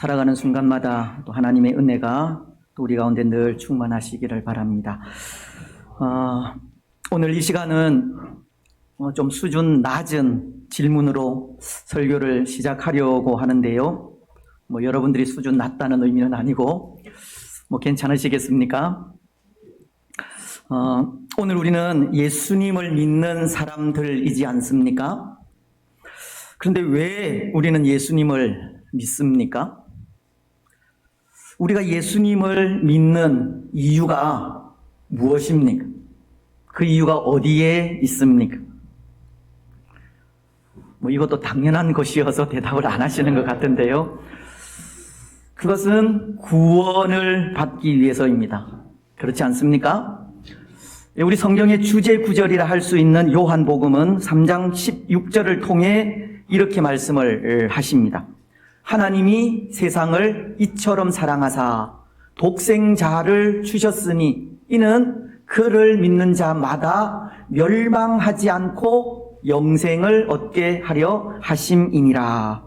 살아가는 순간마다 또 하나님의 은혜가 또 우리 가운데 늘 충만하시기를 바랍니다. 오늘 이 시간은 좀 수준 낮은 질문으로 설교를 시작하려고 하는데요. 여러분들이 수준 낮다는 의미는 아니고 괜찮으시겠습니까? 오늘 우리는 예수님을 믿는 사람들이지 않습니까? 그런데 왜 우리는 예수님을 믿습니까? 우리가 예수님을 믿는 이유가 무엇입니까? 그 이유가 어디에 있습니까? 이것도 당연한 것이어서 대답을 안 하시는 것 같은데요. 그것은 구원을 받기 위해서입니다. 그렇지 않습니까? 우리 성경의 주제 구절이라 할 수 있는 요한복음은 3장 16절을 통해 이렇게 말씀을 하십니다. 하나님이 세상을 이처럼 사랑하사 독생자를 주셨으니 이는 그를 믿는 자마다 멸망하지 않고 영생을 얻게 하려 하심이니라.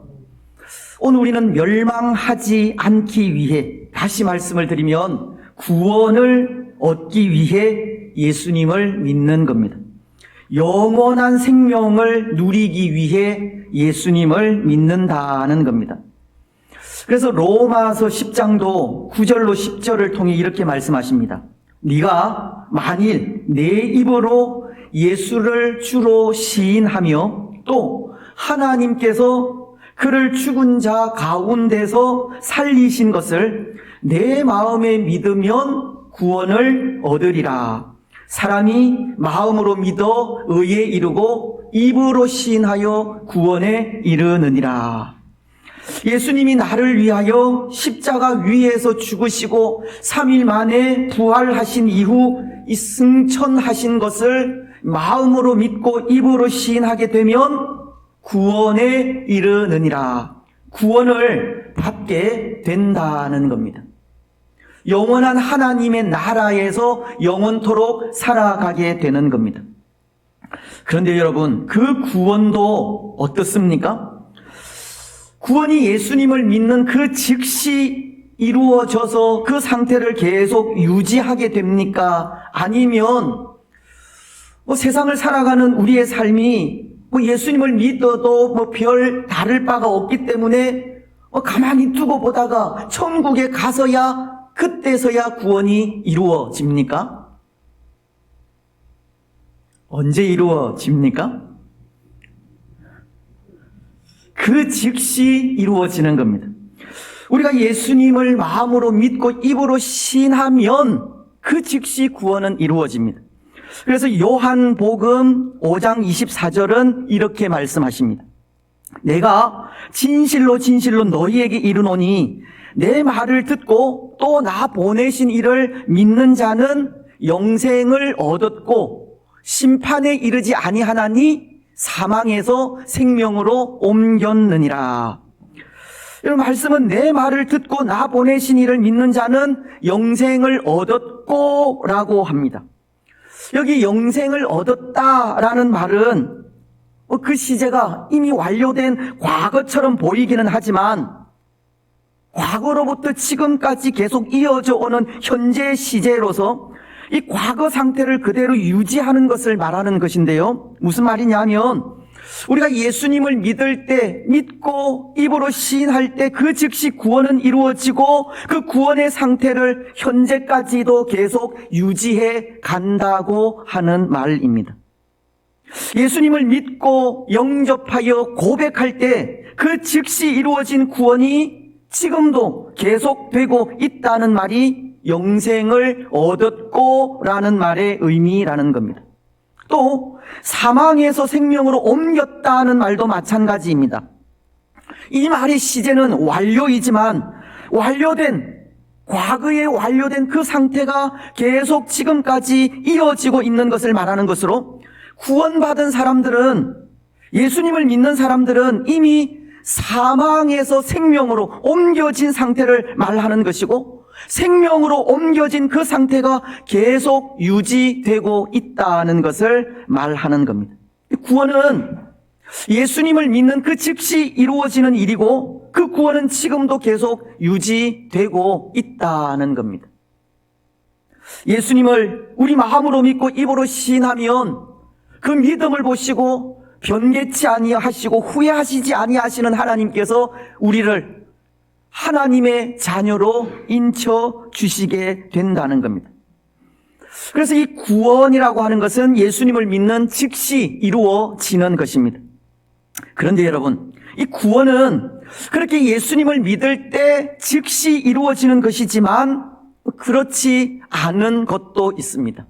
오늘 우리는 멸망하지 않기 위해, 다시 말씀을 드리면 구원을 얻기 위해 예수님을 믿는 겁니다. 영원한 생명을 누리기 위해 예수님을 믿는다는 겁니다. 그래서 로마서 10장도 9절로 10절을 통해 이렇게 말씀하십니다. 네가 만일 내 입으로 예수를 주로 시인하며 또 하나님께서 그를 죽은 자 가운데서 살리신 것을 내 마음에 믿으면 구원을 얻으리라. 사람이 마음으로 믿어 의에 이르고 입으로 시인하여 구원에 이르느니라. 예수님이 나를 위하여 십자가 위에서 죽으시고 3일 만에 부활하신 이후 이 승천하신 것을 마음으로 믿고 입으로 시인하게 되면 구원에 이르느니라. 구원을 받게 된다는 겁니다. 영원한 하나님의 나라에서 영원토록 살아가게 되는 겁니다. 그런데 여러분, 그 구원도 어떻습니까? 구원이 예수님을 믿는 그 즉시 이루어져서 그 상태를 계속 유지하게 됩니까? 아니면 세상을 살아가는 우리의 삶이 예수님을 믿어도 별 다를 바가 없기 때문에 가만히 두고 보다가 천국에 가서야 그때서야 구원이 이루어집니까? 언제 이루어집니까? 그 즉시 이루어지는 겁니다. 우리가 예수님을 마음으로 믿고 입으로 신하면 그 즉시 구원은 이루어집니다. 그래서 요한복음 5장 24절은 이렇게 말씀하십니다. 내가 진실로 진실로 너희에게 이르노니 내 말을 듣고 또 나 보내신 이를 믿는 자는 영생을 얻었고 심판에 이르지 아니하나니 사망에서 생명으로 옮겼느니라. 이런 말씀은 내 말을 듣고 나 보내신 이를 믿는 자는 영생을 얻었고 라고 합니다. 여기 영생을 얻었다라는 말은 그 시제가 이미 완료된 과거처럼 보이기는 하지만 과거로부터 지금까지 계속 이어져 오는 현재 시제로서 이 과거 상태를 그대로 유지하는 것을 말하는 것인데요. 무슨 말이냐면 우리가 예수님을 믿을 때, 믿고 입으로 시인할 때 그 즉시 구원은 이루어지고 그 구원의 상태를 현재까지도 계속 유지해 간다고 하는 말입니다. 예수님을 믿고 영접하여 고백할 때 그 즉시 이루어진 구원이 지금도 계속되고 있다는 말이 영생을 얻었고 라는 말의 의미라는 겁니다. 또 사망에서 생명으로 옮겼다는 말도 마찬가지입니다. 이 말의 시제는 완료이지만 과거에 완료된 그 상태가 계속 지금까지 이어지고 있는 것을 말하는 것으로 구원받은 사람들은, 예수님을 믿는 사람들은 이미 사망에서 생명으로 옮겨진 상태를 말하는 것이고 생명으로 옮겨진 그 상태가 계속 유지되고 있다는 것을 말하는 겁니다. 구원은 예수님을 믿는 그 즉시 이루어지는 일이고 그 구원은 지금도 계속 유지되고 있다는 겁니다. 예수님을 우리 마음으로 믿고 입으로 시인하면 그 믿음을 보시고 변개치 아니하시고 후회하시지 아니하시는 하나님께서 우리를 하나님의 자녀로 인쳐 주시게 된다는 겁니다. 그래서 이 구원이라고 하는 것은 예수님을 믿는 즉시 이루어지는 것입니다. 그런데 여러분, 이 구원은 그렇게 예수님을 믿을 때 즉시 이루어지는 것이지만 그렇지 않은 것도 있습니다.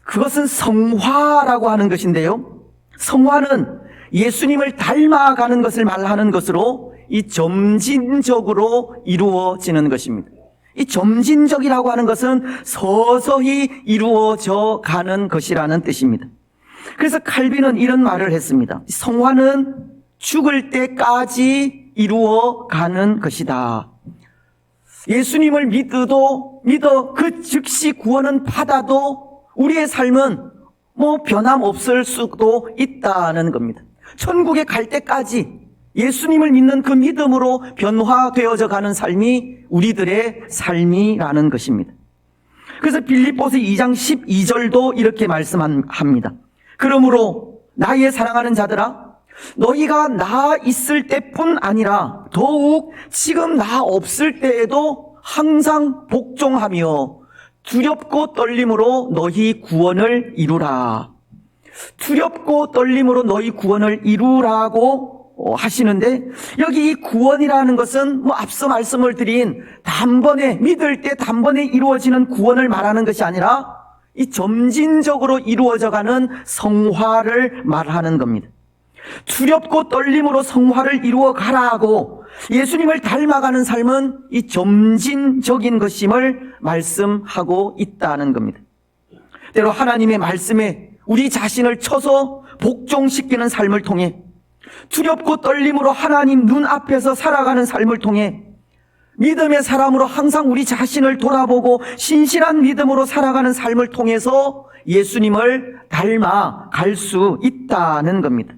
그것은 성화라고 하는 것인데요. 성화는 예수님을 닮아가는 것을 말하는 것으로 이 점진적으로 이루어지는 것입니다. 이 점진적이라고 하는 것은 서서히 이루어져 가는 것이라는 뜻입니다. 그래서 칼빈은 이런 말을 했습니다. 성화는 죽을 때까지 이루어 가는 것이다. 예수님을 믿어 그 즉시 구원은 받아도 우리의 삶은 변함없을 수도 있다는 겁니다. 천국에 갈 때까지 예수님을 믿는 그 믿음으로 변화되어져 가는 삶이 우리들의 삶이라는 것입니다. 그래서 빌립보서 2장 12절도 이렇게 말씀합니다. 그러므로 나의 사랑하는 자들아, 너희가 나 있을 때뿐 아니라 더욱 지금 나 없을 때에도 항상 복종하며 두렵고 떨림으로 너희 구원을 이루라. 두렵고 떨림으로 너희 구원을 이루라고 하시는데, 여기 이 구원이라는 것은 앞서 말씀을 드린 단번에 믿을 때 단번에 이루어지는 구원을 말하는 것이 아니라 이 점진적으로 이루어져가는 성화를 말하는 겁니다. 두렵고 떨림으로 성화를 이루어 가라고 예수님을 닮아가는 삶은 이 점진적인 것임을 말씀하고 있다는 겁니다. 때로 하나님의 말씀에 우리 자신을 쳐서 복종시키는 삶을 통해 두렵고 떨림으로 하나님 눈앞에서 살아가는 삶을 통해 믿음의 사람으로 항상 우리 자신을 돌아보고 신실한 믿음으로 살아가는 삶을 통해서 예수님을 닮아갈 수 있다는 겁니다.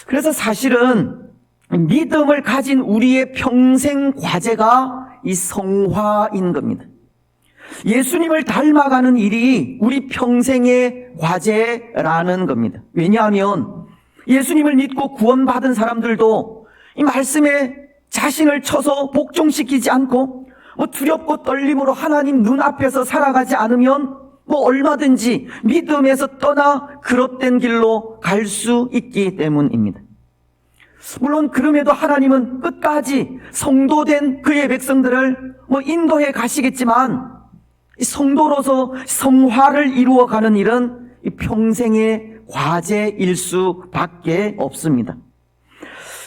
그래서 사실은 믿음을 가진 우리의 평생 과제가 이 성화인 겁니다. 예수님을 닮아가는 일이 우리 평생의 과제라는 겁니다. 왜냐하면 예수님을 믿고 구원받은 사람들도 이 말씀에 자신을 쳐서 복종시키지 않고 두렵고 떨림으로 하나님 눈앞에서 살아가지 않으면 얼마든지 믿음에서 떠나 그릇된 길로 갈 수 있기 때문입니다. 물론 그럼에도 하나님은 끝까지 성도된 그의 백성들을 인도해 가시겠지만 성도로서 성화를 이루어가는 일은 평생의 과제일 수밖에 없습니다.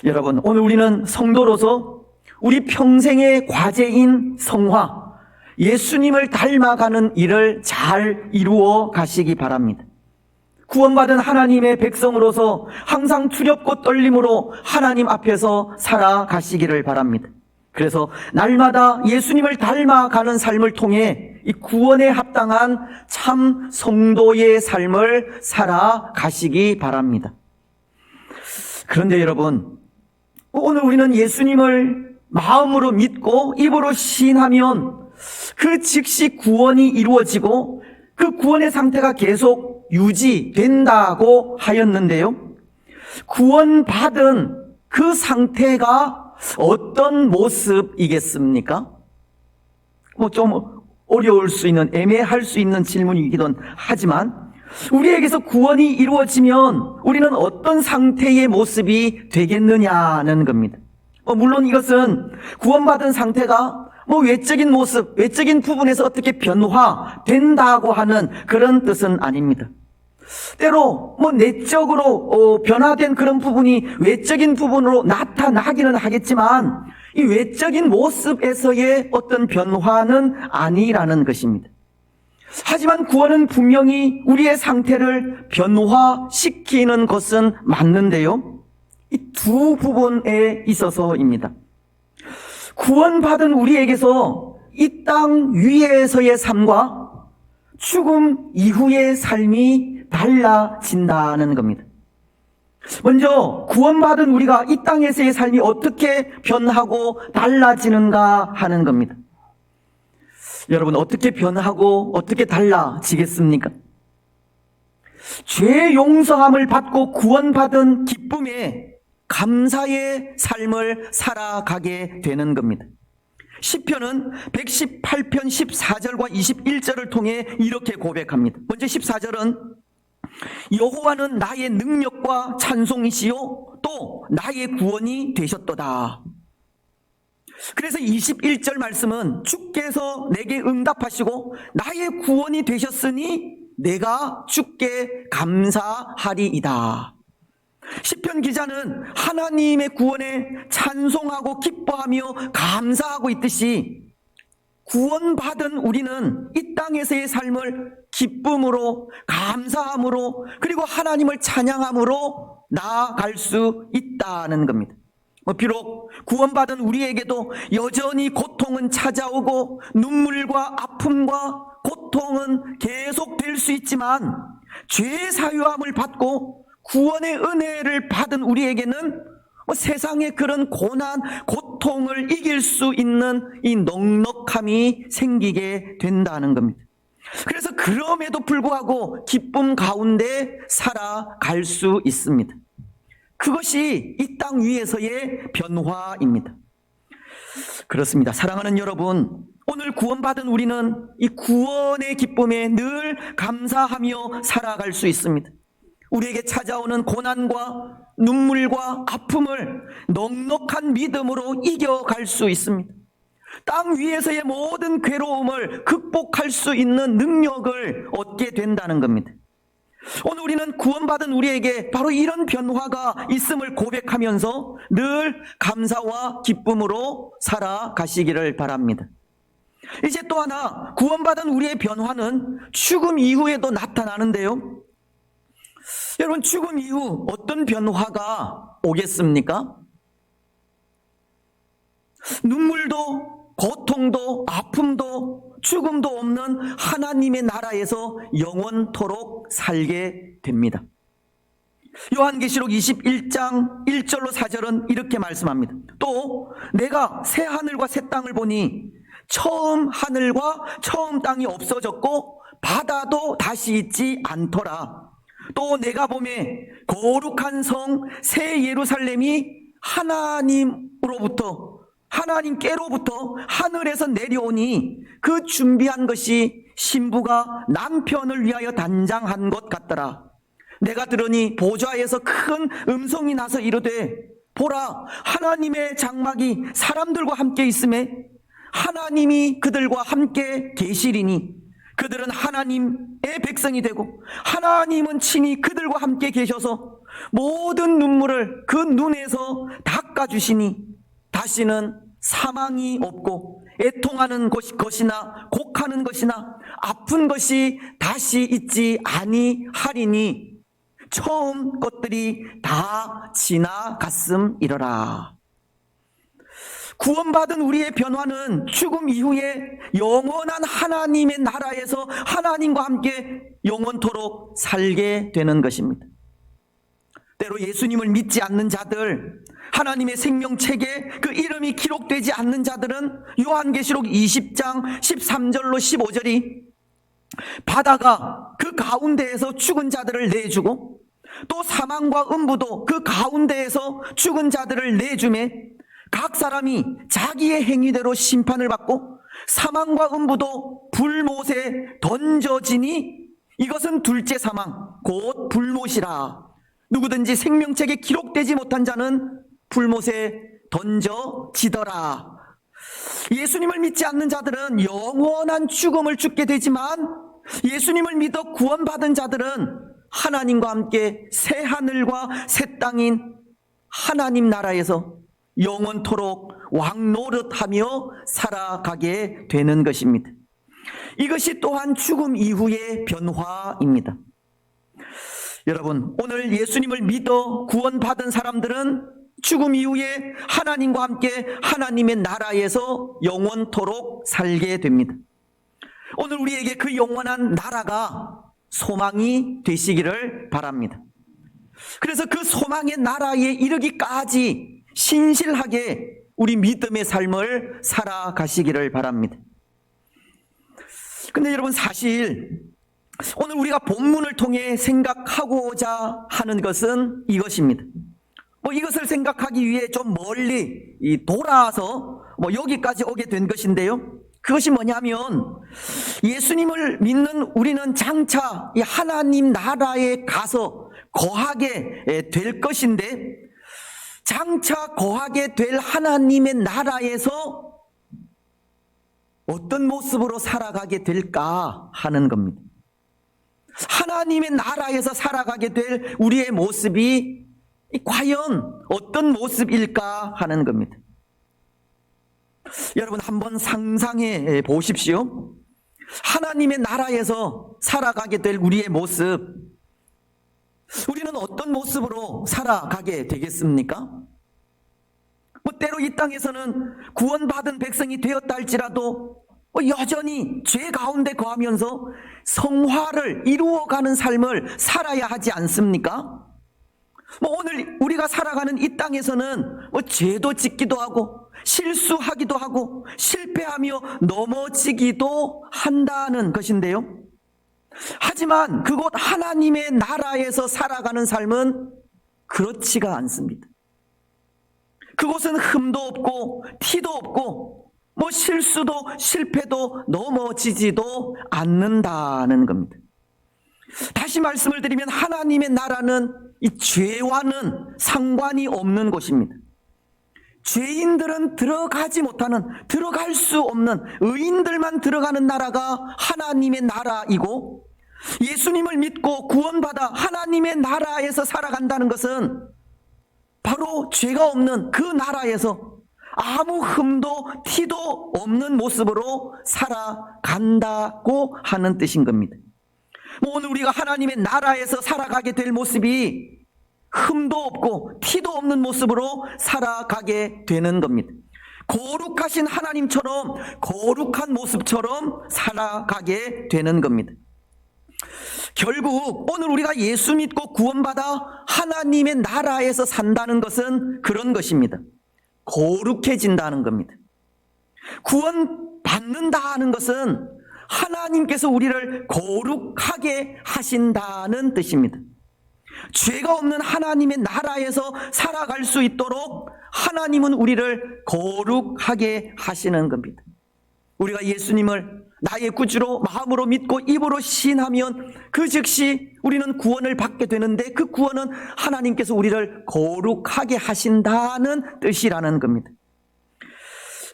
여러분, 오늘 우리는 성도로서 우리 평생의 과제인 성화, 예수님을 닮아가는 일을 잘 이루어 가시기 바랍니다. 구원받은 하나님의 백성으로서 항상 두렵고 떨림으로 하나님 앞에서 살아가시기를 바랍니다. 그래서 날마다 예수님을 닮아가는 삶을 통해 이 구원에 합당한 참 성도의 삶을 살아가시기 바랍니다. 그런데 여러분, 오늘 우리는 예수님을 마음으로 믿고 입으로 시인하면 그 즉시 구원이 이루어지고 그 구원의 상태가 계속 유지된다고 하였는데요. 구원받은 그 상태가 어떤 모습이겠습니까? 좀 어려울 수 있는, 애매할 수 있는 질문이기도 하지만 우리에게서 구원이 이루어지면 우리는 어떤 상태의 모습이 되겠느냐는 겁니다. 물론 이것은 구원받은 상태가 외적인 모습, 외적인 부분에서 어떻게 변화된다고 하는 그런 뜻은 아닙니다. 때로 내적으로 변화된 그런 부분이 외적인 부분으로 나타나기는 하겠지만 이 외적인 모습에서의 어떤 변화는 아니라는 것입니다. 하지만 구원은 분명히 우리의 상태를 변화시키는 것은 맞는데요. 이 두 부분에 있어서입니다. 구원받은 우리에게서 이 땅 위에서의 삶과 죽음 이후의 삶이 달라진다는 겁니다. 먼저 구원받은 우리가 이 땅에서의 삶이 어떻게 변하고 달라지는가 하는 겁니다. 여러분, 어떻게 변하고 어떻게 달라지겠습니까? 죄 용서함을 받고 구원받은 기쁨에 감사의 삶을 살아가게 되는 겁니다. 시편은 118편 14절과 21절을 통해 이렇게 고백합니다. 먼저 14절은 여호와는 나의 능력과 찬송이시요 또 나의 구원이 되셨도다. 그래서 21절 말씀은 주께서 내게 응답하시고 나의 구원이 되셨으니 내가 주께 감사하리이다. 시편 기자는 하나님의 구원에 찬송하고 기뻐하며 감사하고 있듯이 구원받은 우리는 이 땅에서의 삶을 기쁨으로, 감사함으로, 그리고 하나님을 찬양함으로 나아갈 수 있다는 겁니다. 비록 구원받은 우리에게도 여전히 고통은 찾아오고 눈물과 아픔과 고통은 계속될 수 있지만 죄 사유함을 받고 구원의 은혜를 받은 우리에게는 세상의 그런 고난, 고통을 이길 수 있는 이 넉넉함이 생기게 된다는 겁니다. 그래서 그럼에도 불구하고 기쁨 가운데 살아갈 수 있습니다. 그것이 이 땅 위에서의 변화입니다. 그렇습니다. 사랑하는 여러분, 오늘 구원받은 우리는 이 구원의 기쁨에 늘 감사하며 살아갈 수 있습니다. 우리에게 찾아오는 고난과 눈물과 아픔을 넉넉한 믿음으로 이겨갈 수 있습니다. 땅 위에서의 모든 괴로움을 극복할 수 있는 능력을 얻게 된다는 겁니다. 오늘 우리는 구원받은 우리에게 바로 이런 변화가 있음을 고백하면서 늘 감사와 기쁨으로 살아가시기를 바랍니다. 이제 또 하나, 구원받은 우리의 변화는 죽음 이후에도 나타나는데요. 여러분, 죽음 이후 어떤 변화가 오겠습니까? 눈물도 고통도 아픔도 죽음도 없는 하나님의 나라에서 영원토록 살게 됩니다. 요한계시록 21장 1절로 4절은 이렇게 말씀합니다. 또 내가 새 하늘과 새 땅을 보니 처음 하늘과 처음 땅이 없어졌고 바다도 다시 있지 않더라. 또 내가 보매 거룩한 성 새 예루살렘이 하나님께로부터 하늘에서 내려오니 그 준비한 것이 신부가 남편을 위하여 단장한 것 같더라. 내가 들으니 보좌에서 큰 음성이 나서 이르되 보라, 하나님의 장막이 사람들과 함께 있음에 하나님이 그들과 함께 계시리니 그들은 하나님의 백성이 되고 하나님은 친히 그들과 함께 계셔서 모든 눈물을 그 눈에서 닦아주시니 다시는 사망이 없고 애통하는 것이나 곡하는 것이나 아픈 것이 다시 있지 아니하리니 처음 것들이 다 지나갔음이러라. 구원받은 우리의 변화는 죽음 이후에 영원한 하나님의 나라에서 하나님과 함께 영원토록 살게 되는 것입니다. 때로 예수님을 믿지 않는 자들, 하나님의 생명책에 그 이름이 기록되지 않는 자들은 요한계시록 20장 13절로 15절이 바다가 그 가운데에서 죽은 자들을 내주고 또 사망과 음부도 그 가운데에서 죽은 자들을 내주매 각 사람이 자기의 행위대로 심판을 받고 사망과 음부도 불못에 던져지니 이것은 둘째 사망 곧 불못이라. 누구든지 생명책에 기록되지 못한 자는 불못에 던져지더라. 예수님을 믿지 않는 자들은 영원한 죽음을 죽게 되지만 예수님을 믿어 구원받은 자들은 하나님과 함께 새 하늘과 새 땅인 하나님 나라에서 영원토록 왕노릇하며 살아가게 되는 것입니다. 이것이 또한 죽음 이후의 변화입니다. 여러분, 오늘 예수님을 믿어 구원받은 사람들은 죽음 이후에 하나님과 함께 하나님의 나라에서 영원토록 살게 됩니다. 오늘 우리에게 그 영원한 나라가 소망이 되시기를 바랍니다. 그래서 그 소망의 나라에 이르기까지 신실하게 우리 믿음의 삶을 살아가시기를 바랍니다. 근데 여러분, 사실 오늘 우리가 본문을 통해 생각하고자 하는 것은 이것입니다. 이것을 생각하기 위해 좀 멀리 돌아서 여기까지 오게 된 것인데요. 그것이 뭐냐면, 예수님을 믿는 우리는 장차 이 하나님 나라에 가서 거하게 될 것인데, 장차 거하게 될 하나님의 나라에서 어떤 모습으로 살아가게 될까 하는 겁니다. 하나님의 나라에서 살아가게 될 우리의 모습이 과연 어떤 모습일까 하는 겁니다. 여러분, 한번 상상해 보십시오. 하나님의 나라에서 살아가게 될 우리의 모습, 우리는 어떤 모습으로 살아가게 되겠습니까? 때로 이 땅에서는 구원받은 백성이 되었다 할지라도 여전히 죄 가운데 거하면서 성화를 이루어가는 삶을 살아야 하지 않습니까? 오늘 우리가 살아가는 이 땅에서는 죄도 짓기도 하고 실수하기도 하고 실패하며 넘어지기도 한다는 것인데요. 하지만 그곳 하나님의 나라에서 살아가는 삶은 그렇지가 않습니다. 그곳은 흠도 없고 티도 없고 실수도 실패도 넘어지지도 않는다는 겁니다. 다시 말씀을 드리면, 하나님의 나라는 이 죄와는 상관이 없는 곳입니다. 죄인들은 들어가지 못하는, 들어갈 수 없는 의인들만 들어가는 나라가 하나님의 나라이고, 예수님을 믿고 구원받아 하나님의 나라에서 살아간다는 것은 바로 죄가 없는 그 나라에서 아무 흠도 티도 없는 모습으로 살아간다고 하는 뜻인 겁니다. 오늘 우리가 하나님의 나라에서 살아가게 될 모습이 흠도 없고 티도 없는 모습으로 살아가게 되는 겁니다. 거룩하신 하나님처럼, 거룩한 모습처럼 살아가게 되는 겁니다. 결국 오늘 우리가 예수 믿고 구원받아 하나님의 나라에서 산다는 것은 그런 것입니다. 거룩해진다는 겁니다. 구원받는다 하는 것은 하나님께서 우리를 거룩하게 하신다는 뜻입니다. 죄가 없는 하나님의 나라에서 살아갈 수 있도록 하나님은 우리를 거룩하게 하시는 겁니다. 우리가 예수님을 나의 구주로 마음으로 믿고 입으로 시인하면 그 즉시 우리는 구원을 받게 되는데, 그 구원은 하나님께서 우리를 거룩하게 하신다는 뜻이라는 겁니다.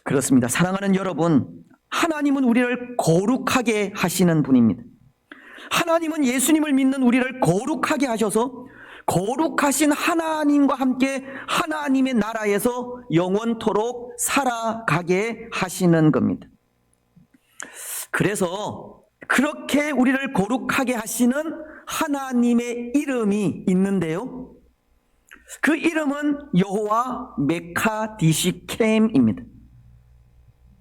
그렇습니다. 사랑하는 여러분, 하나님은 우리를 거룩하게 하시는 분입니다. 하나님은 예수님을 믿는 우리를 거룩하게 하셔서 거룩하신 하나님과 함께 하나님의 나라에서 영원토록 살아가게 하시는 겁니다. 그래서 그렇게 우리를 거룩하게 하시는 하나님의 이름이 있는데요. 그 이름은 여호와 메카디시켐입니다.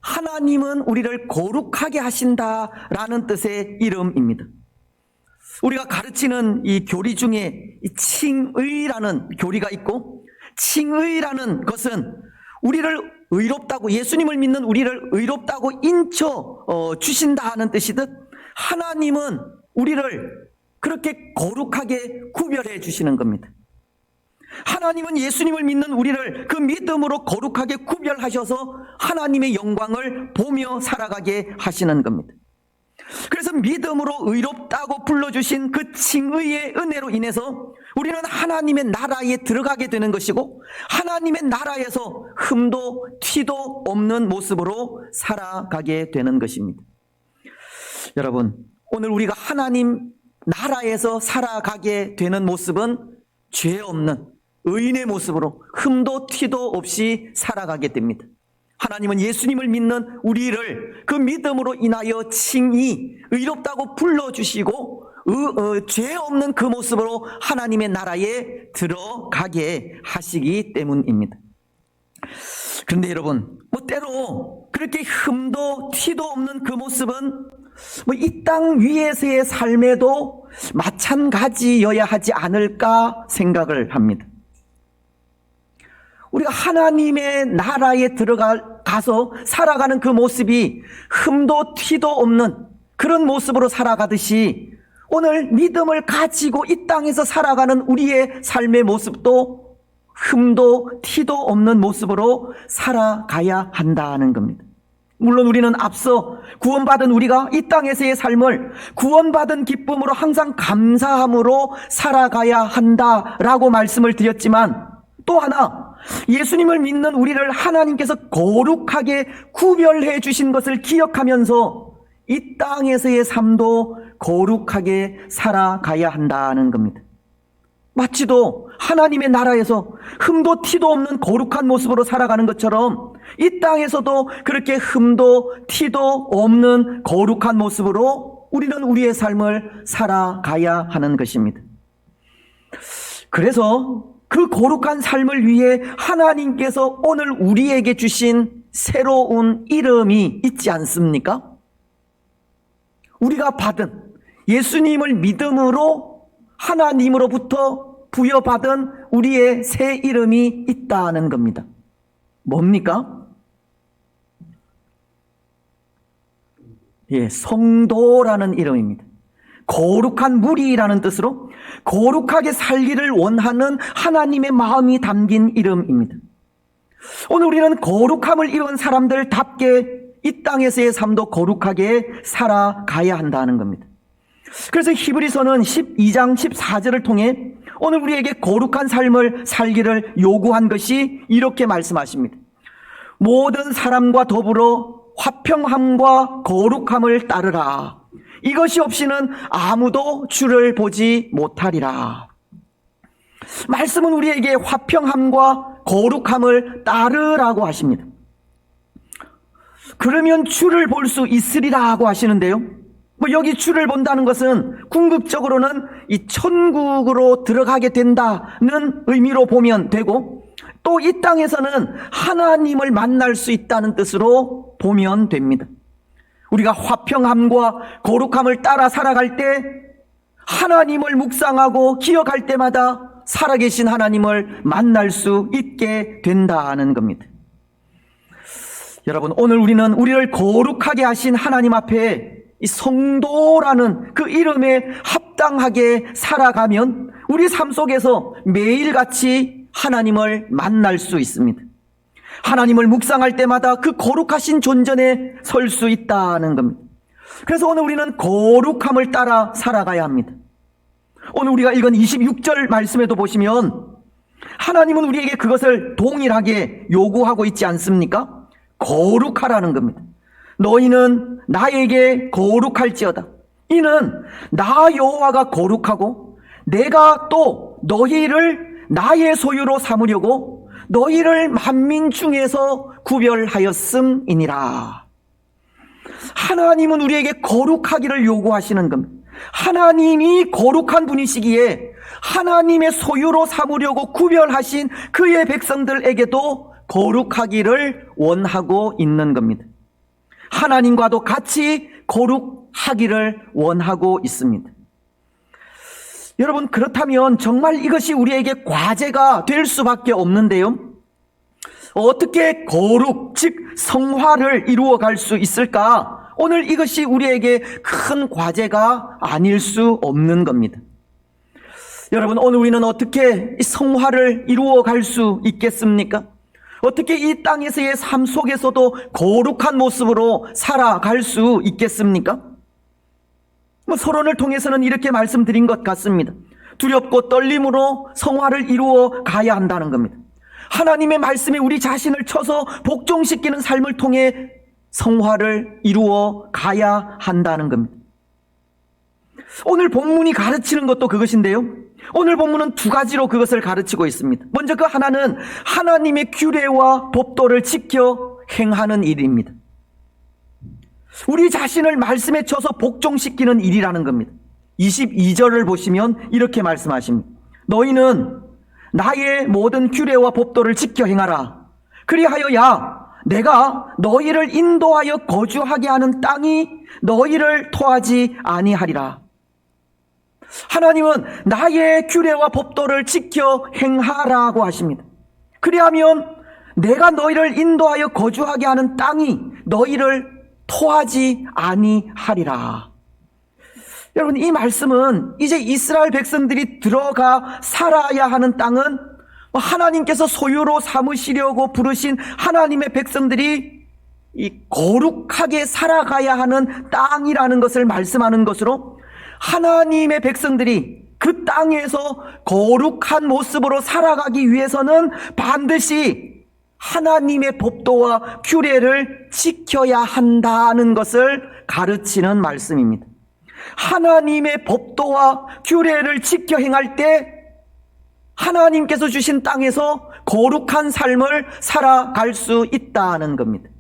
하나님은 우리를 거룩하게 하신다라는 뜻의 이름입니다. 우리가 가르치는 이 교리 중에 칭의라는 교리가 있고, 칭의라는 것은 우리를 의롭다고, 예수님을 믿는 우리를 의롭다고 인쳐 주신다 하는 뜻이듯, 하나님은 우리를 그렇게 거룩하게 구별해 주시는 겁니다. 하나님은 예수님을 믿는 우리를 그 믿음으로 거룩하게 구별하셔서 하나님의 영광을 보며 살아가게 하시는 겁니다. 그래서 믿음으로 의롭다고 불러주신 그 칭의의 은혜로 인해서 우리는 하나님의 나라에 들어가게 되는 것이고, 하나님의 나라에서 흠도 티도 없는 모습으로 살아가게 되는 것입니다. 여러분, 오늘 우리가 하나님 나라에서 살아가게 되는 모습은 죄 없는 의인의 모습으로 흠도 티도 없이 살아가게 됩니다. 하나님은 예수님을 믿는 우리를 그 믿음으로 인하여 칭의, 의롭다고 불러주시고 죄 없는 그 모습으로 하나님의 나라에 들어가게 하시기 때문입니다. 그런데 여러분, 때로 그렇게 흠도 티도 없는 그 모습은 이 땅 위에서의 삶에도 마찬가지여야 하지 않을까 생각을 합니다. 우리가 하나님의 나라에 들어가서 살아가는 그 모습이 흠도 티도 없는 그런 모습으로 살아가듯이 오늘 믿음을 가지고 이 땅에서 살아가는 우리의 삶의 모습도 흠도 티도 없는 모습으로 살아가야 한다는 겁니다. 물론 우리는 앞서 구원받은 우리가 이 땅에서의 삶을 구원받은 기쁨으로 항상 감사함으로 살아가야 한다라고 말씀을 드렸지만, 또 하나 예수님을 믿는 우리를 하나님께서 거룩하게 구별해 주신 것을 기억하면서 이 땅에서의 삶도 거룩하게 살아가야 한다는 겁니다. 마치도 하나님의 나라에서 흠도 티도 없는 거룩한 모습으로 살아가는 것처럼 이 땅에서도 그렇게 흠도 티도 없는 거룩한 모습으로 우리는 우리의 삶을 살아가야 하는 것입니다. 그래서 그 거룩한 삶을 위해 하나님께서 오늘 우리에게 주신 새로운 이름이 있지 않습니까? 우리가 받은 예수님을 믿음으로 하나님으로부터 부여받은 우리의 새 이름이 있다는 겁니다. 뭡니까? 성도라는 이름입니다. 거룩한 무리라는 뜻으로 거룩하게 살기를 원하는 하나님의 마음이 담긴 이름입니다. 오늘 우리는 거룩함을 이룬 사람들답게 이 땅에서의 삶도 거룩하게 살아가야 한다는 겁니다. 그래서 히브리서는 12장 14절을 통해 오늘 우리에게 거룩한 삶을 살기를 요구한 것이 이렇게 말씀하십니다. 모든 사람과 더불어 화평함과 거룩함을 따르라. 이것이 없이는 아무도 주를 보지 못하리라. 말씀은 우리에게 화평함과 거룩함을 따르라고 하십니다. 그러면 주를 볼 수 있으리라고 하시는데요. 여기 주를 본다는 것은 궁극적으로는 이 천국으로 들어가게 된다는 의미로 보면 되고, 또 이 땅에서는 하나님을 만날 수 있다는 뜻으로 보면 됩니다. 우리가 화평함과 거룩함을 따라 살아갈 때 하나님을 묵상하고 기억할 때마다 살아계신 하나님을 만날 수 있게 된다는 겁니다. 여러분, 오늘 우리는 우리를 거룩하게 하신 하나님 앞에 이 성도라는 그 이름에 합당하게 살아가면 우리 삶 속에서 매일같이 하나님을 만날 수 있습니다. 하나님을 묵상할 때마다 그 거룩하신 존전에 설 수 있다는 겁니다. 그래서 오늘 우리는 거룩함을 따라 살아가야 합니다. 오늘 우리가 읽은 26절 말씀에도 보시면 하나님은 우리에게 그것을 동일하게 요구하고 있지 않습니까? 거룩하라는 겁니다. 너희는 나에게 거룩할지어다. 이는 나 여호와가 거룩하고 내가 또 너희를 나의 소유로 삼으려고 너희를 만민 중에서 구별하였음이니라. 하나님은 우리에게 거룩하기를 요구하시는 겁니다. 하나님이 거룩한 분이시기에 하나님의 소유로 삼으려고 구별하신 그의 백성들에게도 거룩하기를 원하고 있는 겁니다. 하나님과도 같이 거룩하기를 원하고 있습니다. 여러분, 그렇다면 정말 이것이 우리에게 과제가 될 수밖에 없는데요. 어떻게 거룩, 즉 성화를 이루어 갈 수 있을까? 오늘 이것이 우리에게 큰 과제가 아닐 수 없는 겁니다. 여러분, 오늘 우리는 어떻게 성화를 이루어 갈 수 있겠습니까? 어떻게 이 땅에서의 삶 속에서도 거룩한 모습으로 살아갈 수 있겠습니까? 서론을 통해서는 이렇게 말씀드린 것 같습니다. 두렵고 떨림으로 성화를 이루어 가야 한다는 겁니다. 하나님의 말씀에 우리 자신을 쳐서 복종시키는 삶을 통해 성화를 이루어 가야 한다는 겁니다. 오늘 본문이 가르치는 것도 그것인데요. 오늘 본문은 두 가지로 그것을 가르치고 있습니다. 먼저 그 하나는 하나님의 규례와 법도를 지켜 행하는 일입니다. 우리 자신을 말씀에 쳐서 복종시키는 일이라는 겁니다. 22절을 보시면 이렇게 말씀하십니다. 너희는 나의 모든 규례와 법도를 지켜 행하라. 그리하여야 내가 너희를 인도하여 거주하게 하는 땅이 너희를 토하지 아니하리라. 하나님은 나의 규례와 법도를 지켜 행하라고 하십니다. 그리하면 내가 너희를 인도하여 거주하게 하는 땅이 너희를 토하지 아니하리라. 여러분, 이 말씀은 이제 이스라엘 백성들이 들어가 살아야 하는 땅은 하나님께서 소유로 삼으시려고 부르신 하나님의 백성들이 이 거룩하게 살아가야 하는 땅이라는 것을 말씀하는 것으로, 하나님의 백성들이 그 땅에서 거룩한 모습으로 살아가기 위해서는 반드시 하나님의 법도와 규례를 지켜야 한다는 것을 가르치는 말씀입니다. 하나님의 법도와 규례를 지켜 행할 때 하나님께서 주신 땅에서 거룩한 삶을 살아갈 수 있다는 겁니다.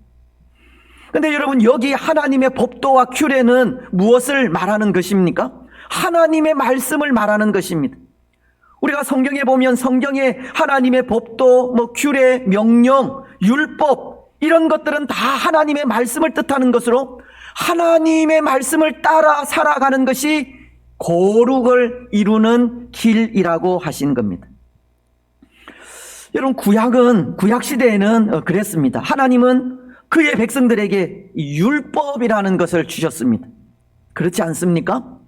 그런데 여러분, 여기 하나님의 법도와 규례는 무엇을 말하는 것입니까? 하나님의 말씀을 말하는 것입니다. 우리가 성경에 보면 성경에 하나님의 법도, 규례, 명령, 율법, 이런 것들은 다 하나님의 말씀을 뜻하는 것으로, 하나님의 말씀을 따라 살아가는 것이 거룩을 이루는 길이라고 하신 겁니다. 여러분, 구약 시대에는 그랬습니다. 하나님은 그의 백성들에게 율법이라는 것을 주셨습니다. 그렇지 않습니까?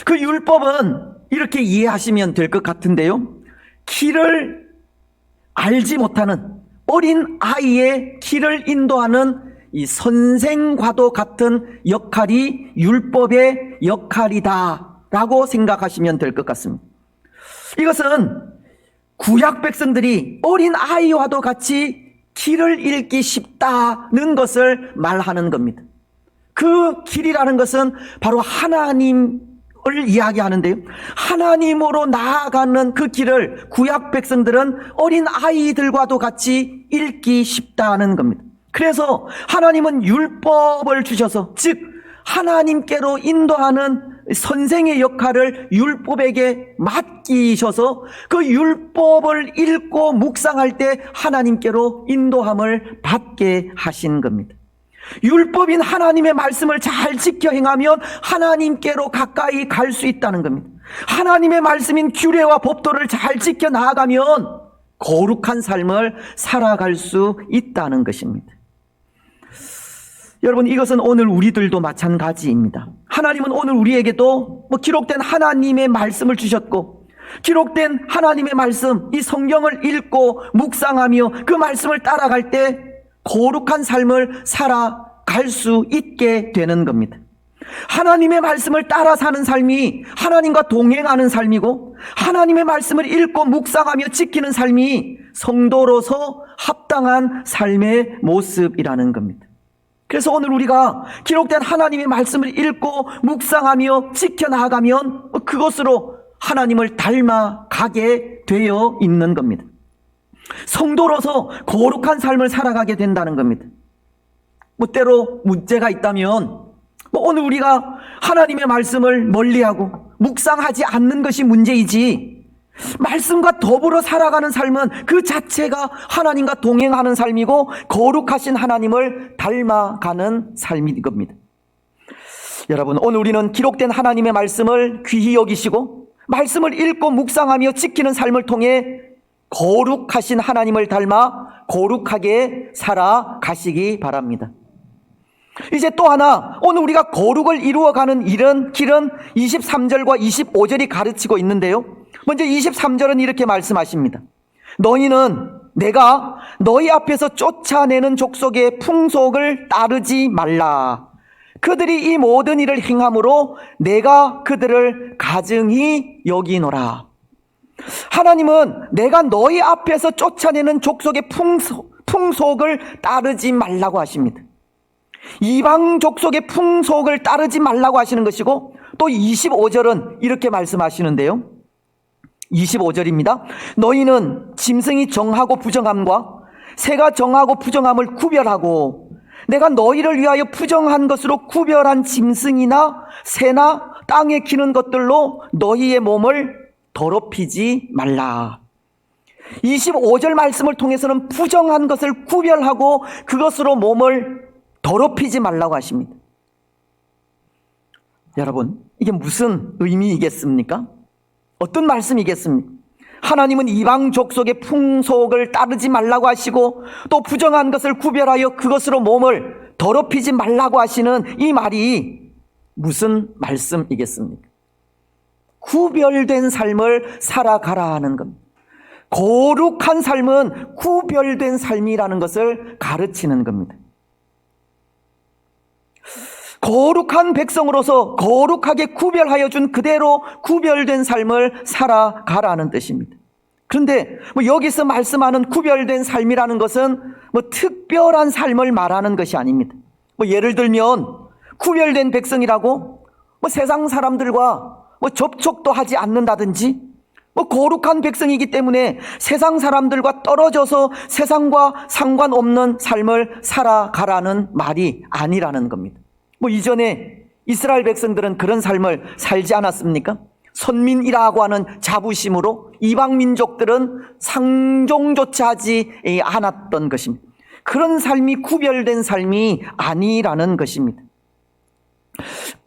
그 율법은 이렇게 이해하시면 될 것 같은데요, 길을 알지 못하는 어린 아이의 길을 인도하는 이 선생과도 같은 역할이 율법의 역할이다라고 생각하시면 될 것 같습니다. 이것은 구약 백성들이 어린 아이와도 같이 길을 잃기 쉽다는 것을 말하는 겁니다. 그 길이라는 것은 바로 하나님을 이야기하는데요, 하나님으로 나아가는 그 길을 구약 백성들은 어린 아이들과도 같이 잃기 쉽다는 겁니다. 그래서 하나님은 율법을 주셔서, 즉 하나님께로 인도하는 선생의 역할을 율법에게 맡기셔서 그 율법을 읽고 묵상할 때 하나님께로 인도함을 받게 하신 겁니다. 율법인 하나님의 말씀을 잘 지켜 행하면 하나님께로 가까이 갈 수 있다는 겁니다. 하나님의 말씀인 규례와 법도를 잘 지켜 나아가면 거룩한 삶을 살아갈 수 있다는 것입니다. 여러분, 이것은 오늘 우리들도 마찬가지입니다. 하나님은 오늘 우리에게도 기록된 하나님의 말씀을 주셨고, 기록된 하나님의 말씀, 이 성경을 읽고 묵상하며 그 말씀을 따라갈 때 거룩한 삶을 살아갈 수 있게 되는 겁니다. 하나님의 말씀을 따라 사는 삶이 하나님과 동행하는 삶이고, 하나님의 말씀을 읽고 묵상하며 지키는 삶이 성도로서 합당한 삶의 모습이라는 겁니다. 그래서 오늘 우리가 기록된 하나님의 말씀을 읽고 묵상하며 지켜나가면 그것으로 하나님을 닮아가게 되어 있는 겁니다. 성도로서 거룩한 삶을 살아가게 된다는 겁니다. 때로 문제가 있다면 오늘 우리가 하나님의 말씀을 멀리하고 묵상하지 않는 것이 문제이지, 말씀과 더불어 살아가는 삶은 그 자체가 하나님과 동행하는 삶이고 거룩하신 하나님을 닮아가는 삶인 겁니다. 여러분, 오늘 우리는 기록된 하나님의 말씀을 귀히 여기시고 말씀을 읽고 묵상하며 지키는 삶을 통해 거룩하신 하나님을 닮아 거룩하게 살아가시기 바랍니다. 이제 또 하나, 오늘 우리가 거룩을 이루어가는 길은 23절과 25절이 가르치고 있는데요, 먼저 23절은 이렇게 말씀하십니다. 너희는 내가 너희 앞에서 쫓아내는 족속의 풍속을 따르지 말라. 그들이 이 모든 일을 행함으로 내가 그들을 가증히 여기노라. 하나님은 내가 너희 앞에서 쫓아내는 족속의 풍속을 따르지 말라고 하십니다. 이방 족속의 풍속을 따르지 말라고 하시는 것이고, 또 25절은 이렇게 말씀하시는데요, 25절입니다. 너희는 짐승이 정하고 부정함과 새가 정하고 부정함을 구별하고, 내가 너희를 위하여 부정한 것으로 구별한 짐승이나 새나 땅에 기는 것들로 너희의 몸을 더럽히지 말라. 25절 말씀을 통해서는 부정한 것을 구별하고 그것으로 몸을 더럽히지 말라고 하십니다. 여러분, 이게 무슨 의미이겠습니까? 어떤 말씀이겠습니까? 하나님은 이방 족속의 풍속을 따르지 말라고 하시고 또 부정한 것을 구별하여 그것으로 몸을 더럽히지 말라고 하시는 이 말이 무슨 말씀이겠습니까? 구별된 삶을 살아가라 하는 겁니다. 거룩한 삶은 구별된 삶이라는 것을 가르치는 겁니다. 거룩한 백성으로서 거룩하게 구별하여 준 그대로 구별된 삶을 살아가라는 뜻입니다. 그런데 여기서 말씀하는 구별된 삶이라는 것은 특별한 삶을 말하는 것이 아닙니다. 예를 들면 구별된 백성이라고 세상 사람들과 접촉도 하지 않는다든지 거룩한 백성이기 때문에 세상 사람들과 떨어져서 세상과 상관없는 삶을 살아가라는 말이 아니라는 겁니다. 이전에 이스라엘 백성들은 그런 삶을 살지 않았습니까? 선민이라고 하는 자부심으로 이방 민족들은 상종조차 하지 않았던 것입니다. 그런 삶이 구별된 삶이 아니라는 것입니다.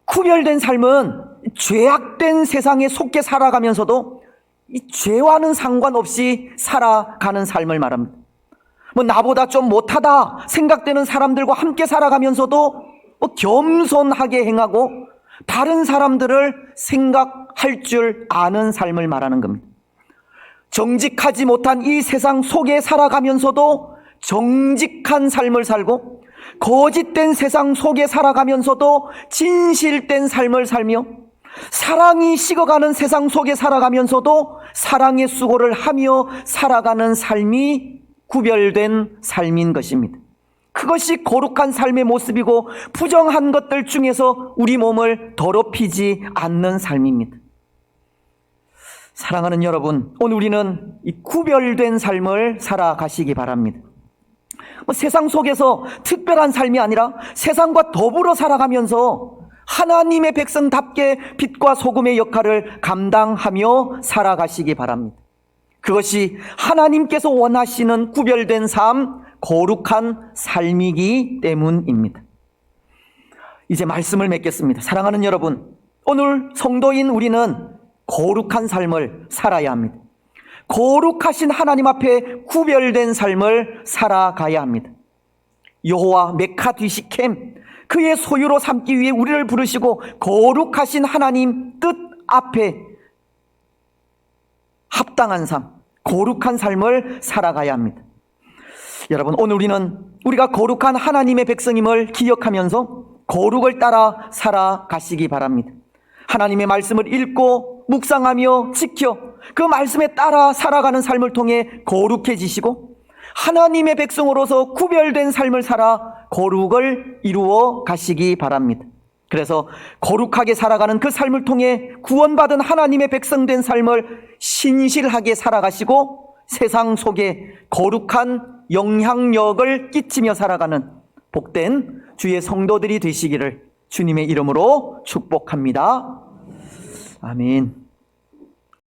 구별된 삶은 죄악된 세상에 속해 살아가면서도 이 죄와는 상관없이 살아가는 삶을 말합니다. 나보다 좀 못하다 생각되는 사람들과 함께 살아가면서도 겸손하게 행하고 다른 사람들을 생각할 줄 아는 삶을 말하는 겁니다. 정직하지 못한 이 세상 속에 살아가면서도 정직한 삶을 살고 거짓된 세상 속에 살아가면서도 진실된 삶을 살며 사랑이 식어가는 세상 속에 살아가면서도 사랑의 수고를 하며 살아가는 삶이 구별된 삶인 것입니다. 그것이 거룩한 삶의 모습이고 부정한 것들 중에서 우리 몸을 더럽히지 않는 삶입니다. 사랑하는 여러분, 오늘 우리는 이 구별된 삶을 살아가시기 바랍니다. 세상 속에서 특별한 삶이 아니라 세상과 더불어 살아가면서 하나님의 백성답게 빛과 소금의 역할을 감당하며 살아가시기 바랍니다. 그것이 하나님께서 원하시는 구별된 삶, 거룩한 삶이기 때문입니다. 이제 말씀을 맺겠습니다. 사랑하는 여러분, 오늘 성도인 우리는 거룩한 삶을 살아야 합니다. 거룩하신 하나님 앞에 구별된 삶을 살아가야 합니다. 여호와 메카디시켐, 그의 소유로 삼기 위해 우리를 부르시고 거룩하신 하나님 뜻 앞에 합당한 삶, 거룩한 삶을 살아가야 합니다. 여러분, 오늘 우리가 거룩한 하나님의 백성임을 기억하면서 거룩을 따라 살아가시기 바랍니다. 하나님의 말씀을 읽고 묵상하며 지켜 그 말씀에 따라 살아가는 삶을 통해 거룩해지시고 하나님의 백성으로서 구별된 삶을 살아 거룩을 이루어 가시기 바랍니다. 그래서 거룩하게 살아가는 그 삶을 통해 구원받은 하나님의 백성된 삶을 신실하게 살아가시고 세상 속에 거룩한 영향력을 끼치며 살아가는 복된 주의 성도들이 되시기를 주님의 이름으로 축복합니다. 아멘.